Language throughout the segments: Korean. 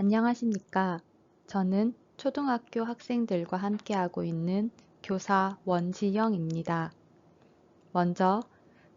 안녕하십니까. 저는 초등학교 학생들과 함께하고 있는 교사 원지영입니다. 먼저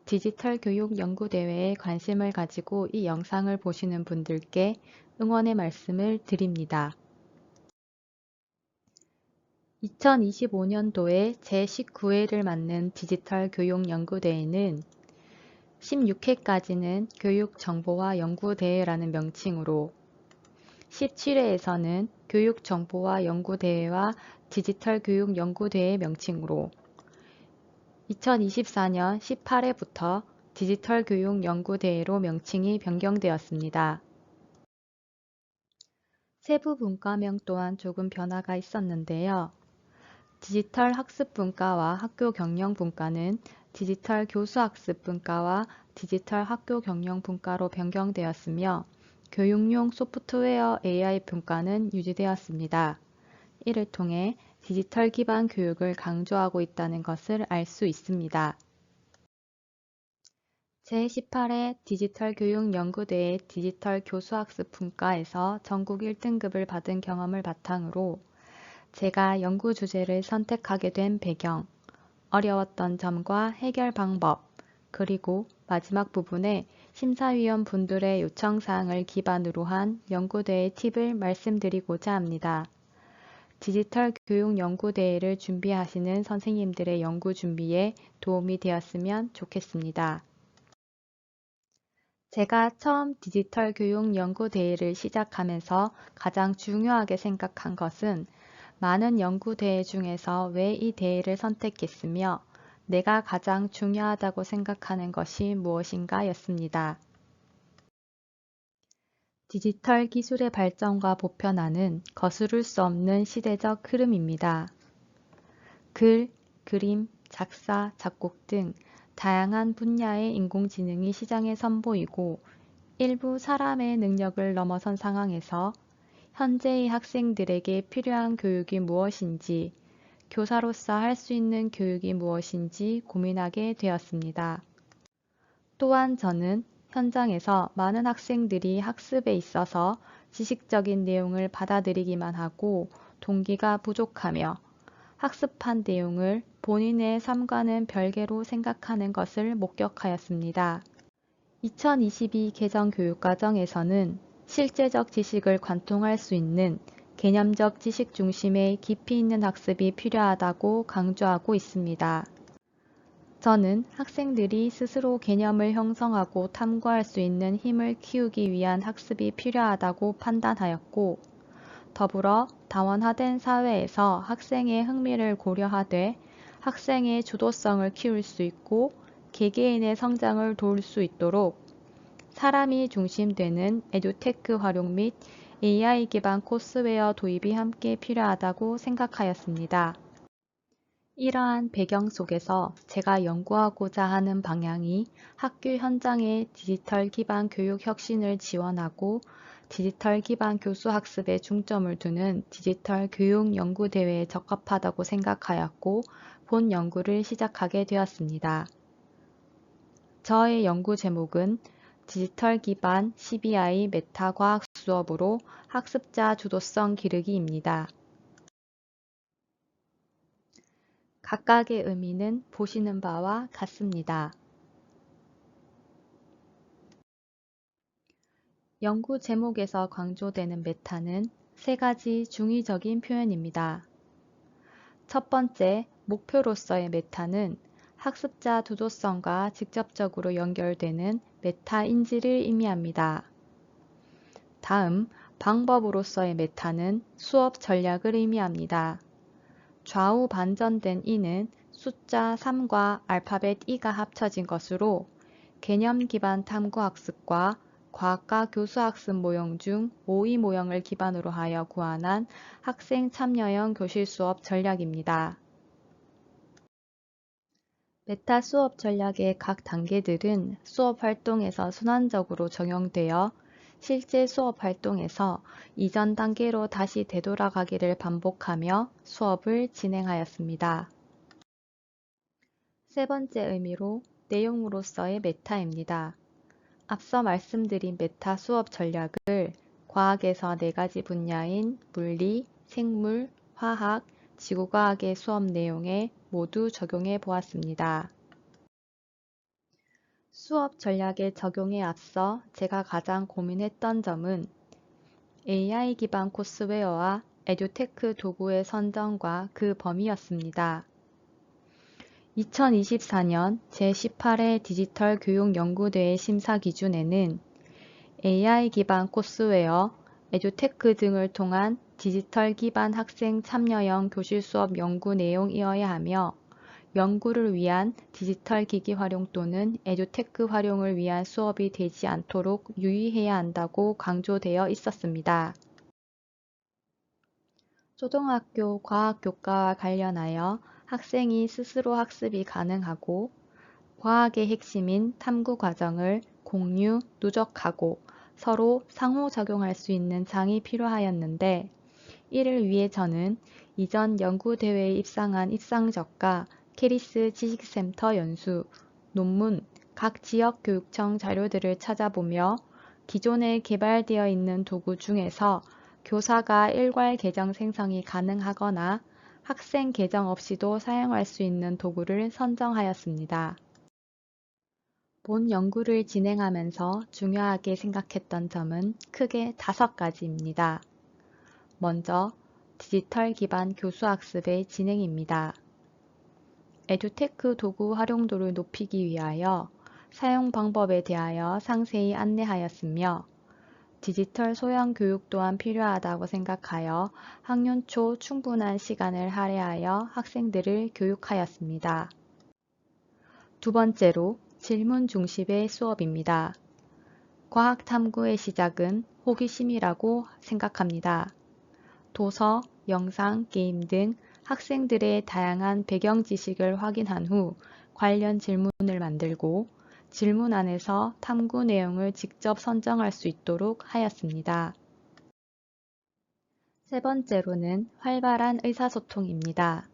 디지털 교육 연구대회에 관심을 가지고 이 영상을 보시는 분들께 응원의 말씀을 드립니다. 2025년도에 제19회를 맞는 디지털 교육 연구대회는 16회까지는 교육정보화 연구대회라는 명칭으로 17회에서는 교육정보화 연구대회와 디지털 교육 연구대회 명칭으로 2024년 18회부터 디지털 교육 연구대회로 명칭이 변경되었습니다. 세부 분과명 또한 조금 변화가 있었는데요. 디지털 학습 분과와 학교 경영 분과는 디지털 교수 학습 분과와 디지털 학교 경영 분과로 변경되었으며 교육용 소프트웨어 AI 분과는 유지되었습니다. 이를 통해 디지털 기반 교육을 강조하고 있다는 것을 알 수 있습니다. 제18회 디지털 교육 연구대회 디지털 교수학습 분과에서 전국 1등급을 받은 경험을 바탕으로 제가 연구 주제를 선택하게 된 배경, 어려웠던 점과 해결 방법, 그리고 마지막 부분에 심사위원 분들의 요청사항을 기반으로 한 연구대회 팁을 말씀드리고자 합니다. 디지털 교육 연구대회를 준비하시는 선생님들의 연구 준비에 도움이 되었으면 좋겠습니다. 제가 처음 디지털 교육 연구대회를 시작하면서 가장 중요하게 생각한 것은 많은 연구대회 중에서 왜 이 대회를 선택했으며 내가 가장 중요하다고 생각하는 것이 무엇인가 였습니다. 디지털 기술의 발전과 보편화는 거스를 수 없는 시대적 흐름입니다. 글, 그림, 작사, 작곡 등 다양한 분야의 인공지능이 시장에 선보이고 일부 사람의 능력을 넘어선 상황에서 현재의 학생들에게 필요한 교육이 무엇인지, 교사로서 할 수 있는 교육이 무엇인지 고민하게 되었습니다. 또한 저는 현장에서 많은 학생들이 학습에 있어서 지식적인 내용을 받아들이기만 하고 동기가 부족하며 학습한 내용을 본인의 삶과는 별개로 생각하는 것을 목격하였습니다. 2022 개정 교육과정에서는 실제적 지식을 관통할 수 있는 개념적 지식 중심의 깊이 있는 학습이 필요하다고 강조하고 있습니다. 저는 학생들이 스스로 개념을 형성하고 탐구할 수 있는 힘을 키우기 위한 학습이 필요하다고 판단하였고, 더불어 다원화된 사회에서 학생의 흥미를 고려하되 학생의 주도성을 키울 수 있고 개개인의 성장을 도울 수 있도록 사람이 중심되는 에듀테크 활용 및 AI 기반 코스웨어 도입이 함께 필요하다고 생각하였습니다. 이러한 배경 속에서 제가 연구하고자 하는 방향이 학교 현장의 디지털 기반 교육 혁신을 지원하고 디지털 기반 교수 학습에 중점을 두는 디지털 교육 연구 대회에 적합하다고 생각하였고 본 연구를 시작하게 되었습니다. 저의 연구 제목은 디지털 기반 CBI 메타 과학 수업으로 학습자 주도성 기르기입니다. 각각의 의미는 보시는 바와 같습니다. 연구 제목에서 강조되는 메타는 세 가지 중의적인 표현입니다. 첫 번째, 목표로서의 메타는 학습자 주도성과 직접적으로 연결되는 메타 인지를 의미합니다. 다음, 방법으로서의 메타는 수업 전략을 의미합니다. 좌우 반전된 이는 숫자 3과 알파벳 E가 합쳐진 것으로 개념 기반 탐구 학습과 과학과 교수 학습 모형 중 모의 모형을 기반으로 하여 구안한 학생 참여형 교실 수업 전략입니다. 메타 수업 전략의 각 단계들은 수업 활동에서 순환적으로 적용되어 실제 수업 활동에서 이전 단계로 다시 되돌아가기를 반복하며 수업을 진행하였습니다. 세 번째 의미로 내용으로서의 메타입니다. 앞서 말씀드린 메타 수업 전략을 과학에서 4가지 분야인 물리, 생물, 화학, 지구과학의 수업 내용에 모두 적용해 보았습니다. 수업 전략의 적용에 앞서 제가 가장 고민했던 점은 AI 기반 코스웨어와 에듀테크 도구의 선정과 그 범위였습니다. 2024년 제18회 디지털 교육 연구대회 심사 기준에는 AI 기반 코스웨어, 에듀테크 등을 통한 디지털 기반 학생 참여형 교실 수업 연구 내용이어야 하며 연구를 위한 디지털 기기 활용 또는 에듀테크 활용을 위한 수업이 되지 않도록 유의해야 한다고 강조되어 있었습니다. 초등학교 과학교과와 관련하여 학생이 스스로 학습이 가능하고 과학의 핵심인 탐구 과정을 공유, 누적하고 서로 상호작용할 수 있는 장이 필요하였는데 이를 위해 저는 이전 연구대회에 입상한 입상적과 캐리스 지식센터 연수, 논문, 각 지역 교육청 자료들을 찾아보며 기존에 개발되어 있는 도구 중에서 교사가 일괄 계정 생성이 가능하거나 학생 계정 없이도 사용할 수 있는 도구를 선정하였습니다. 본 연구를 진행하면서 중요하게 생각했던 점은 크게 5가지입니다. 먼저, 디지털 기반 교수학습의 진행입니다. 에듀테크 도구 활용도를 높이기 위하여 사용 방법에 대하여 상세히 안내하였으며 디지털 소양 교육 또한 필요하다고 생각하여 학년 초 충분한 시간을 할애하여 학생들을 교육하였습니다. 두 번째로 질문 중심의 수업입니다. 과학 탐구의 시작은 호기심이라고 생각합니다. 도서, 영상, 게임 등 학생들의 다양한 배경 지식을 확인한 후 관련 질문을 만들고 질문 안에서 탐구 내용을 직접 선정할 수 있도록 하였습니다. 세 번째로는 활발한 의사소통입니다.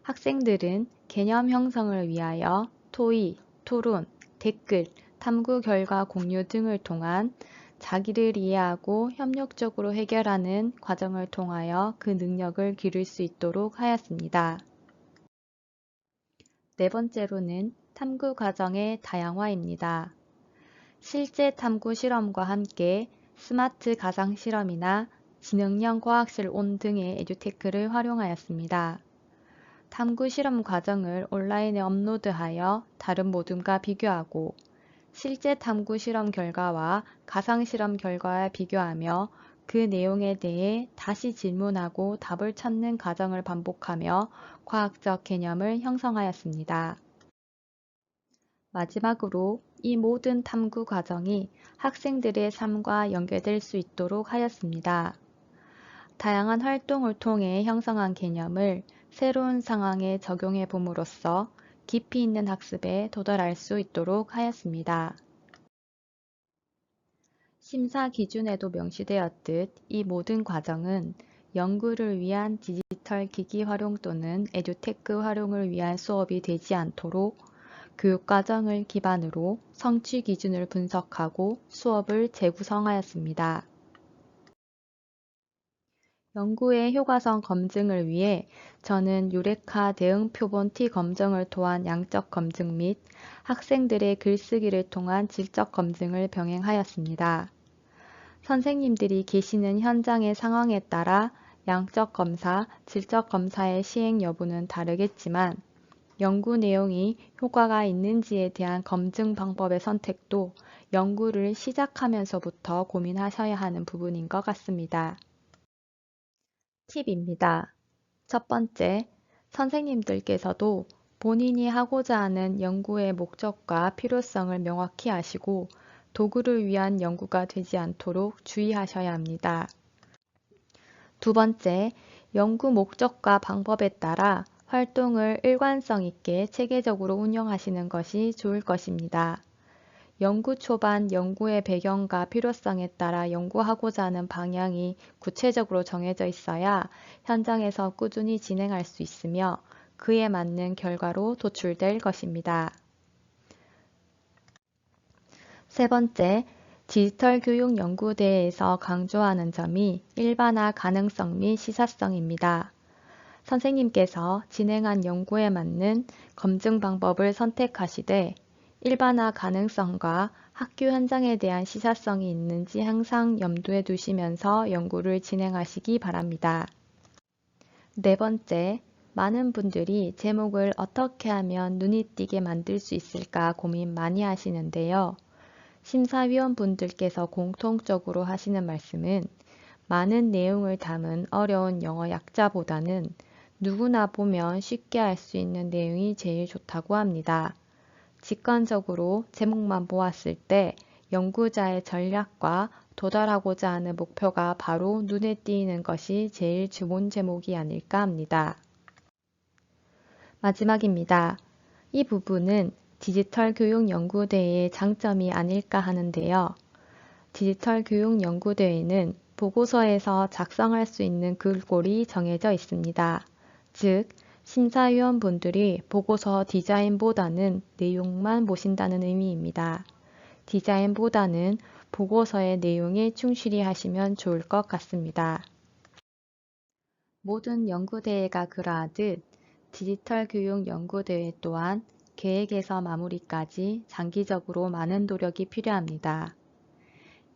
학생들은 개념 형성을 위하여 토의, 토론, 댓글, 탐구 결과 공유 등을 통한 자기를 이해하고 협력적으로 해결하는 과정을 통하여 그 능력을 기를 수 있도록 하였습니다. 네 번째로는 탐구 과정의 다양화입니다. 실제 탐구 실험과 함께 스마트 가상 실험이나 지능형 과학실 온 등의 에듀테크를 활용하였습니다. 탐구 실험 과정을 온라인에 업로드하여 다른 모둠과 비교하고 실제 탐구 실험 결과와 가상 실험 결과와 비교하며 그 내용에 대해 다시 질문하고 답을 찾는 과정을 반복하며 과학적 개념을 형성하였습니다. 마지막으로 이 모든 탐구 과정이 학생들의 삶과 연계될 수 있도록 하였습니다. 다양한 활동을 통해 형성한 개념을 새로운 상황에 적용해 봄으로써 깊이 있는 학습에 도달할 수 있도록 하였습니다. 심사 기준에도 명시되었듯 이 모든 과정은 연구를 위한 디지털 기기 활용 또는 에듀테크 활용을 위한 수업이 되지 않도록 교육과정을 기반으로 성취 기준을 분석하고 수업을 재구성하였습니다. 연구의 효과성 검증을 위해 저는 유레카 대응 표본 T 검정을 통한 양적 검증 및 학생들의 글쓰기를 통한 질적 검증을 병행하였습니다. 선생님들이 계시는 현장의 상황에 따라 양적 검사, 질적 검사의 시행 여부는 다르겠지만 연구 내용이 효과가 있는지에 대한 검증 방법의 선택도 연구를 시작하면서부터 고민하셔야 하는 부분인 것 같습니다. 팁입니다. 첫 번째, 선생님들께서도 본인이 하고자 하는 연구의 목적과 필요성을 명확히 아시고 도구를 위한 연구가 되지 않도록 주의하셔야 합니다. 두 번째, 연구 목적과 방법에 따라 활동을 일관성 있게 체계적으로 운영하시는 것이 좋을 것입니다. 연구 초반 연구의 배경과 필요성에 따라 연구하고자 하는 방향이 구체적으로 정해져 있어야 현장에서 꾸준히 진행할 수 있으며 그에 맞는 결과로 도출될 것입니다. 세 번째, 디지털 교육 연구대회에서 강조하는 점이 일반화 가능성 및 시사성입니다. 선생님께서 진행한 연구에 맞는 검증 방법을 선택하시되 일반화 가능성과 학교 현장에 대한 시사성이 있는지 항상 염두에 두시면서 연구를 진행하시기 바랍니다. 네 번째, 많은 분들이 제목을 어떻게 하면 눈이 띄게 만들 수 있을까 고민 많이 하시는데요. 심사위원분들께서 공통적으로 하시는 말씀은 많은 내용을 담은 어려운 영어 약자보다는 누구나 보면 쉽게 알 수 있는 내용이 제일 좋다고 합니다. 직관적으로 제목만 보았을 때 연구자의 전략과 도달하고자 하는 목표가 바로 눈에 띄는 것이 제일 좋은 제목이 아닐까 합니다. 마지막입니다. 이 부분은 디지털 교육 연구대회의 장점이 아닐까 하는데요. 디지털 교육 연구대회는 보고서에서 작성할 수 있는 글꼴이 정해져 있습니다. 즉, 심사위원분들이 보고서 디자인보다는 내용만 보신다는 의미입니다. 디자인보다는 보고서의 내용에 충실히 하시면 좋을 것 같습니다. 모든 연구대회가 그러하듯 디지털 교육 연구대회 또한 계획에서 마무리까지 장기적으로 많은 노력이 필요합니다.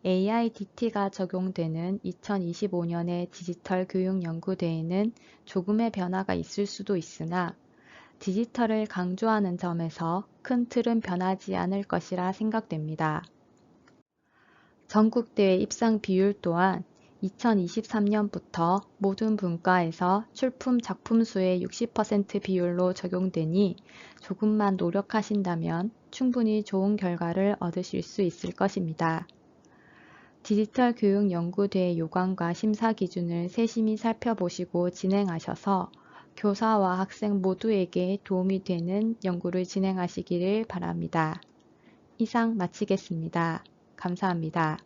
AIDT가 적용되는 2025년의 디지털 교육 연구대회는 조금의 변화가 있을 수도 있으나 디지털을 강조하는 점에서 큰 틀은 변하지 않을 것이라 생각됩니다. 전국대회 입상 비율 또한 2023년부터 모든 분과에서 출품 작품 수의 60% 비율로 적용되니 조금만 노력하신다면 충분히 좋은 결과를 얻으실 수 있을 것입니다. 디지털 교육 연구대회 요강과 심사 기준을 세심히 살펴보시고 진행하셔서 교사와 학생 모두에게 도움이 되는 연구를 진행하시기를 바랍니다. 이상 마치겠습니다. 감사합니다.